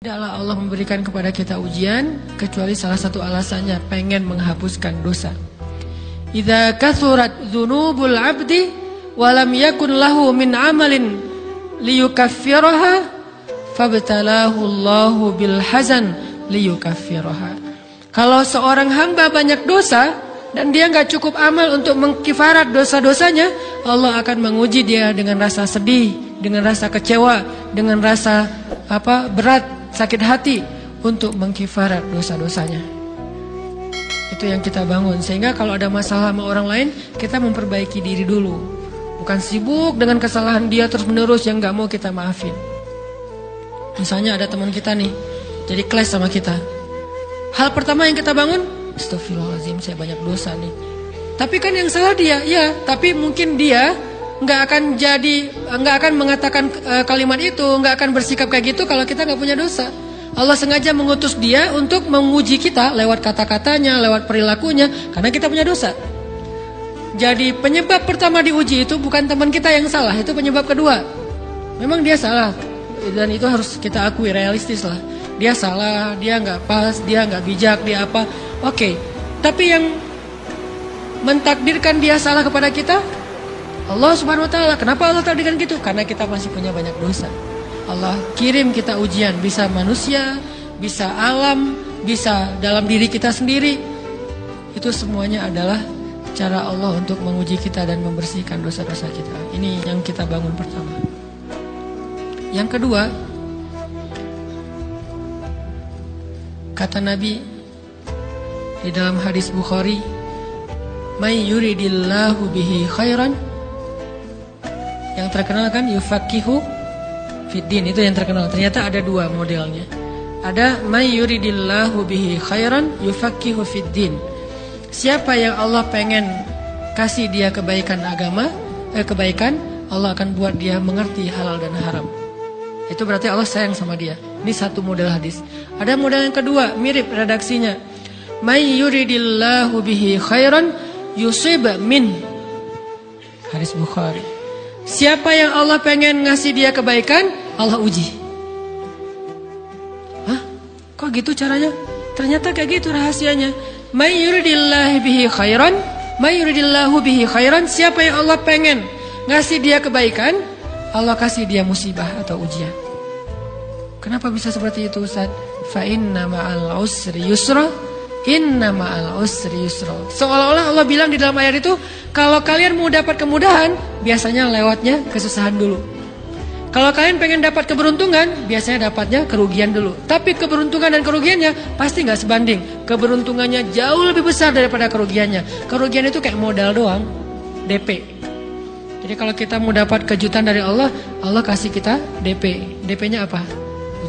Tidaklah Allah memberikan kepada kita ujian kecuali salah satu alasannya pengen menghapuskan dosa. Idza kathurat dzunubul 'abdi wa lam yakun lahu min 'amalin liyukaffiraha fabtalahu Allahu bil hazan liyukaffiraha. Kalau seorang hamba banyak dosa dan dia enggak cukup amal untuk mengkifarat dosa-dosanya, Allah akan menguji dia dengan rasa sedih, dengan rasa kecewa, dengan rasa berat, sakit hati untuk mengkifarat dosa-dosanya. Itu yang kita bangun. Sehingga kalau ada masalah sama orang lain, kita memperbaiki diri dulu. Bukan sibuk dengan kesalahan dia terus menerus yang gak mau kita maafin. Misalnya ada teman kita nih, jadi clash sama kita. Hal pertama yang kita bangun, astagfirullahaladzim, saya banyak dosa nih. Tapi kan yang salah dia, ya. Tapi mungkin dia nggak akan mengatakan kalimat itu, nggak akan bersikap kayak gitu kalau kita nggak punya dosa. Allah sengaja mengutus dia untuk menguji kita lewat kata-katanya, lewat perilakunya, karena kita punya dosa. Jadi penyebab pertama diuji itu bukan teman kita yang salah, itu penyebab kedua. Memang dia salah, dan itu harus kita akui, realistis lah. Dia salah, dia nggak pas, dia nggak bijak, dia apa? Oke. Tapi yang mentakdirkan dia salah kepada kita Allah Subhanahu wa taala. Kenapa Allah takdirkan gitu? Karena kita masih punya banyak dosa. Allah kirim kita ujian, bisa manusia, bisa alam, bisa dalam diri kita sendiri. Itu semuanya adalah cara Allah untuk menguji kita dan membersihkan dosa-dosa kita. Ini yang kita bangun pertama. Yang kedua, kata Nabi di dalam hadis Bukhari, "May yuridillahu bihi khairan", yang terkenal kan yufaqihu fiddin, itu yang terkenal. Ternyata ada dua modelnya. Ada may yuridillahu bihi khairan yufaqihu fiddin. Siapa yang Allah pengen kasih dia kebaikan agama, kebaikan, Allah akan buat dia mengerti halal dan haram. Itu berarti Allah sayang sama dia. Ini satu model hadis. Ada model yang kedua, mirip redaksinya. May yuridillahu bihi khairan yusib min. Hadis Bukhari. Siapa yang Allah pengen ngasih dia kebaikan, Allah uji. Hah? Kok gitu caranya? Ternyata kayak gitu rahasianya. May yuridillahu bihi khairan, may yuridillahu bihi khairan. Siapa yang Allah pengen ngasih dia kebaikan, Allah kasih dia musibah atau ujian. Kenapa bisa seperti itu, Ustaz? Fa inna ma'al usri yusra, inna ma'al usri yusra. Seolah-olah Allah bilang di dalam ayat itu, kalau kalian mau dapat kemudahan, biasanya lewatnya kesusahan dulu. Kalau kalian pengen dapat keberuntungan, biasanya dapatnya kerugian dulu. Tapi keberuntungan dan kerugiannya pasti nggak sebanding. Keberuntungannya jauh lebih besar daripada kerugiannya. Kerugian itu kayak modal doang, DP. Jadi kalau kita mau dapat kejutan dari Allah, Allah kasih kita DP. DP-nya apa?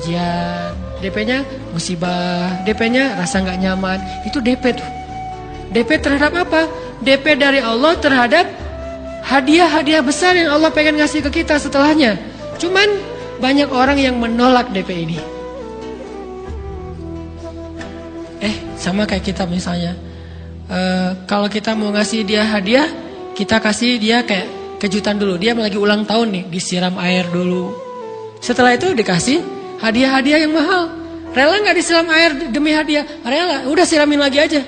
Ujian. DP-nya musibah. DP-nya rasa nggak nyaman. Itu DP tuh. DP terhadap apa? DP dari Allah terhadap hadiah-hadiah besar yang Allah pengen ngasih ke kita setelahnya. Cuman banyak orang yang menolak DP ini. Sama kayak kita misalnya. Kalau kita mau ngasih dia hadiah, kita kasih dia kayak kejutan dulu. Dia lagi ulang tahun nih, disiram air dulu. Setelah itu dikasih hadiah-hadiah yang mahal. Rela nggak disiram air demi hadiah? Rela, udah siramin lagi aja.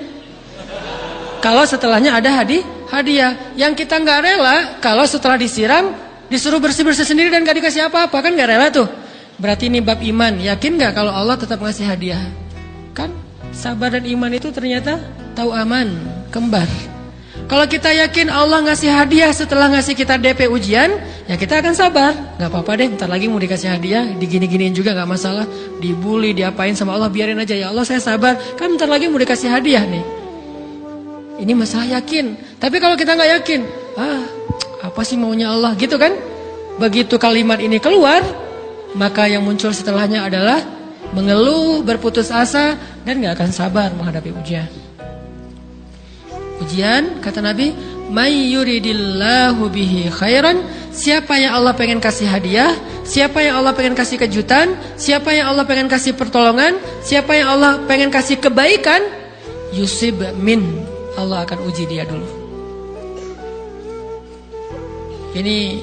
Kalau setelahnya ada hadiah. Yang kita nggak rela, kalau setelah disiram disuruh bersih-bersih sendiri dan gak dikasih apa-apa, kan gak rela tuh. Berarti ini bab iman. Yakin gak kalau Allah tetap ngasih hadiah? Kan sabar dan iman itu ternyata tahu aman, kembar. Kalau kita yakin Allah ngasih hadiah setelah ngasih kita DP ujian, ya kita akan sabar. Gak apa-apa deh, bentar lagi mau dikasih hadiah, digini-giniin juga gak masalah. Dibully, diapain sama Allah, biarin aja. Ya Allah saya sabar, kan bentar lagi mau dikasih hadiah nih. Ini masalah yakin. Tapi kalau kita gak yakin, apa sih maunya Allah, gitu kan? Begitu kalimat ini keluar, maka yang muncul setelahnya adalah mengeluh, berputus asa, dan gak akan sabar menghadapi ujian. Ujian, kata Nabi, may yuridillahu bihi khairan. Siapa yang Allah pengen kasih hadiah, siapa yang Allah pengen kasih kejutan, siapa yang Allah pengen kasih pertolongan, siapa yang Allah pengen kasih kebaikan, yusib min, Allah akan uji dia dulu. Ini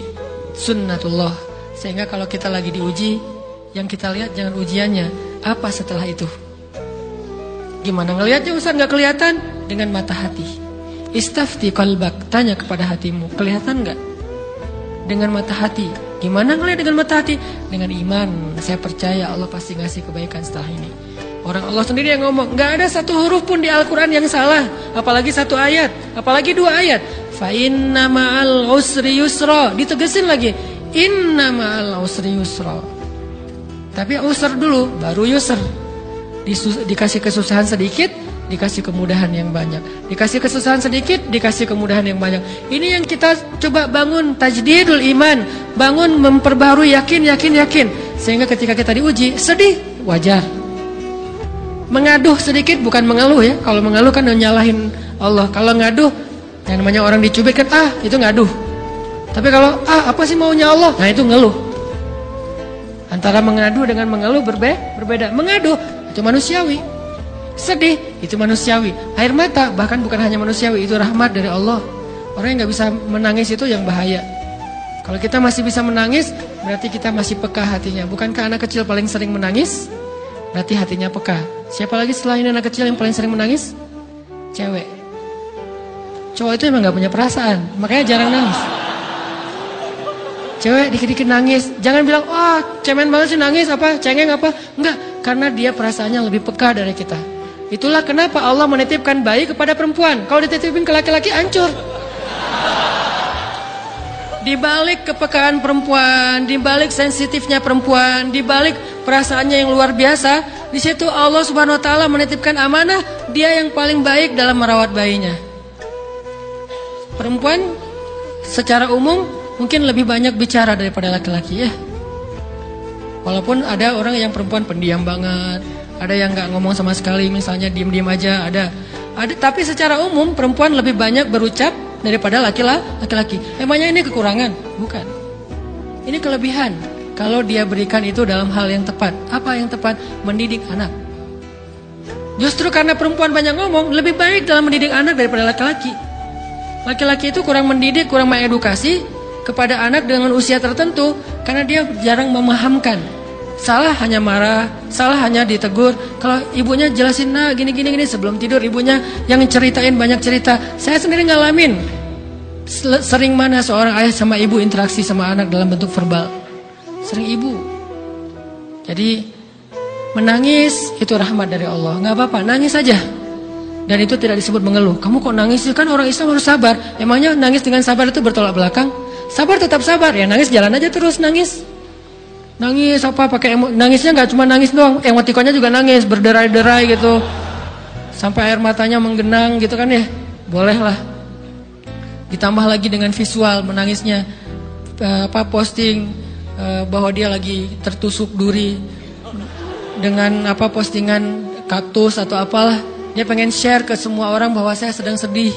sunnatullah. Sehingga kalau kita lagi diuji, yang kita lihat jangan ujiannya, Apa setelah itu? Gimana ngelihatnya Ustaz? Nggak kelihatan. Dengan mata hati. Istafti qalbak, tanya kepada hatimu, kelihatan nggak? Dengan mata hati. Gimana ngelihat dengan mata hati? Dengan iman. Saya percaya Allah pasti ngasih kebaikan setelah ini. Orang Allah sendiri yang ngomong, nggak ada satu huruf pun di Al-Quran yang salah, apalagi satu ayat, apalagi dua ayat. Fa inna ma'al usri yusra, ditegesin lagi, inna ma'al usri yusra. Tapi usr dulu, baru yusr. Dikasih kesusahan sedikit, dikasih kemudahan yang banyak. Dikasih kesusahan sedikit, dikasih kemudahan yang banyak. Ini yang kita coba bangun, tajdidul iman, bangun memperbarui yakin. Sehingga ketika kita diuji, sedih, wajar. Mengaduh sedikit, bukan mengeluh ya. Kalau mengeluh kan nyalahin Allah. Kalau ngaduh, yang namanya orang dicubit kan, itu ngaduh. Tapi kalau, apa sih maunya Allah? Nah itu ngeluh. Antara mengaduh dengan mengeluh berbeda. Mengaduh, itu manusiawi. Sedih, itu manusiawi. Air mata, bahkan bukan hanya manusiawi, itu rahmat dari Allah. Orang yang gak bisa menangis itu yang bahaya. Kalau kita masih bisa menangis, berarti kita masih peka hatinya. Bukankah anak kecil paling sering menangis? Berarti hatinya peka. Siapa lagi selain anak kecil yang paling sering menangis? Cewek. Cowok itu emang gak punya perasaan, makanya jarang nangis. Cewek dikit-dikit nangis. Jangan bilang, cemen banget sih nangis, cengeng apa. Enggak, karena dia perasaannya lebih peka dari kita. Itulah kenapa Allah menitipkan bayi kepada perempuan. Kalau dititipin ke laki-laki, hancur. Di balik kepekaan perempuan, di balik sensitifnya perempuan, di balik perasaannya yang luar biasa, di situ Allah Subhanahu wa taala menitipkan amanah, dia yang paling baik dalam merawat bayinya. Perempuan secara umum mungkin lebih banyak bicara daripada laki-laki ya. Walaupun ada orang yang perempuan pendiam banget, ada yang nggak ngomong sama sekali, misalnya diem-diem aja, ada. Tapi secara umum perempuan lebih banyak berucap daripada laki-laki. Emangnya ini kekurangan? Bukan. Ini kelebihan. Kalau dia berikan itu dalam hal yang tepat. Apa yang tepat? Mendidik anak. Justru karena perempuan banyak ngomong, lebih baik dalam mendidik anak daripada laki-laki. Laki-laki itu kurang mendidik, kurang mengedukasi kepada anak dengan usia tertentu, karena dia jarang memahamkan. Salah hanya marah, salah hanya ditegur. Kalau ibunya jelasin, gini sebelum tidur ibunya yang ceritain banyak cerita. Saya sendiri ngalamin. Sering mana seorang ayah sama ibu interaksi sama anak dalam bentuk verbal. Sering ibu. Jadi menangis itu rahmat dari Allah. Gak apa-apa, nangis saja. Dan itu tidak disebut mengeluh. Kamu kok nangis? Kan orang Islam harus sabar. Emangnya nangis dengan sabar itu bertolak belakang? Sabar tetap sabar. Ya nangis jalan aja terus nangis. Nangis pakai nangisnya nggak cuma nangis doang, emotikonnya juga nangis, berderai-derai gitu, sampai air matanya menggenang gitu kan ya, bolehlah. Ditambah lagi dengan visual menangisnya, posting bahwa dia lagi tertusuk duri dengan postingan kaktus atau apalah, dia pengen share ke semua orang bahwa saya sedang sedih,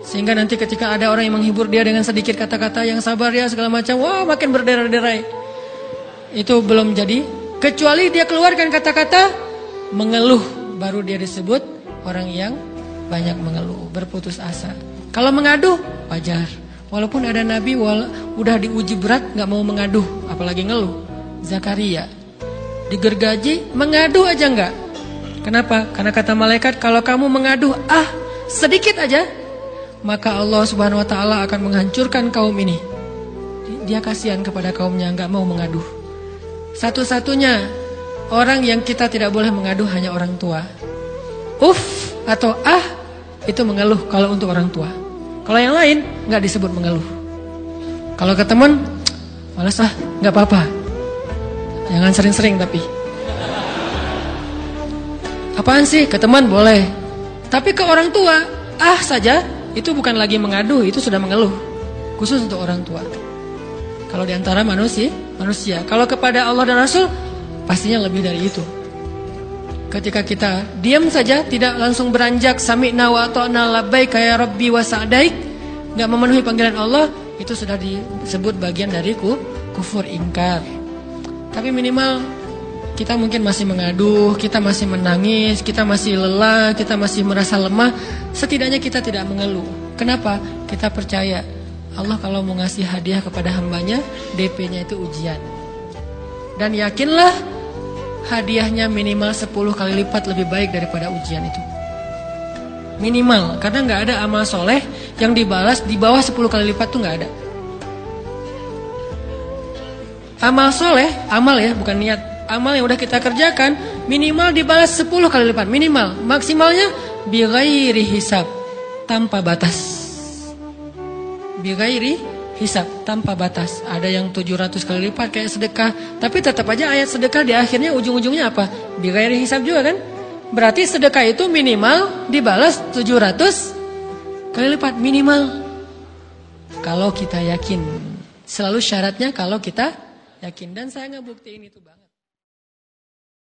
sehingga nanti ketika ada orang yang menghibur dia dengan sedikit kata-kata yang sabar ya segala macam, makin berderai-derai. Itu belum jadi, kecuali dia keluarkan kata-kata mengeluh, baru dia disebut orang yang banyak mengeluh, berputus asa. Kalau mengaduh, wajar. Walaupun ada nabi udah diuji berat gak mau mengaduh, apalagi ngeluh. Zakaria digergaji, mengaduh aja enggak. Kenapa? Karena kata malaikat, kalau kamu mengaduh sedikit aja, maka Allah Subhanahu wa taala akan menghancurkan kaum ini. Dia kasihan kepada kaumnya, gak mau mengaduh. Satu-satunya orang yang kita tidak boleh mengaduh hanya orang tua. Atau itu mengeluh kalau untuk orang tua. Kalau yang lain nggak disebut mengeluh. Kalau ke teman, malas nggak apa-apa. Jangan sering-sering tapi. Apaan sih? Ke teman boleh. Tapi ke orang tua, saja itu bukan lagi mengaduh, itu sudah mengeluh. Khusus untuk orang tua. Kalau diantara manusia. Kalau kepada Allah dan Rasul, pastinya lebih dari itu. Ketika kita diam saja, tidak langsung beranjak sami'na wa ata'na labbaik ya rabbi wa sa'daik, nggak memenuhi panggilan Allah, itu sudah disebut bagian dari kufur ingkar. Tapi minimal kita mungkin masih mengaduh, kita masih menangis, kita masih lelah, kita masih merasa lemah. Setidaknya kita tidak mengeluh. Kenapa? Kita percaya Allah kalau mau ngasih hadiah kepada hambanya, DP-nya itu ujian. Dan yakinlah hadiahnya minimal 10 kali lipat lebih baik daripada ujian itu. Minimal, karena nggak ada amal soleh yang dibalas di bawah 10 kali lipat tuh nggak ada. Amal soleh, amal ya bukan niat, amal yang udah kita kerjakan minimal dibalas 10 kali lipat, minimal. Maksimalnya bighairi hisab, tanpa batas. Bighairi hisab, tanpa batas. Ada yang 700 kali lipat kayak sedekah, tapi tetap aja ayat sedekah di akhirnya ujung-ujungnya apa? Bighairi hisab juga kan? Berarti sedekah itu minimal dibalas 700 kali lipat, minimal. Kalau kita yakin. Selalu syaratnya kalau kita yakin. Dan saya ngebuktiin itu, Bang.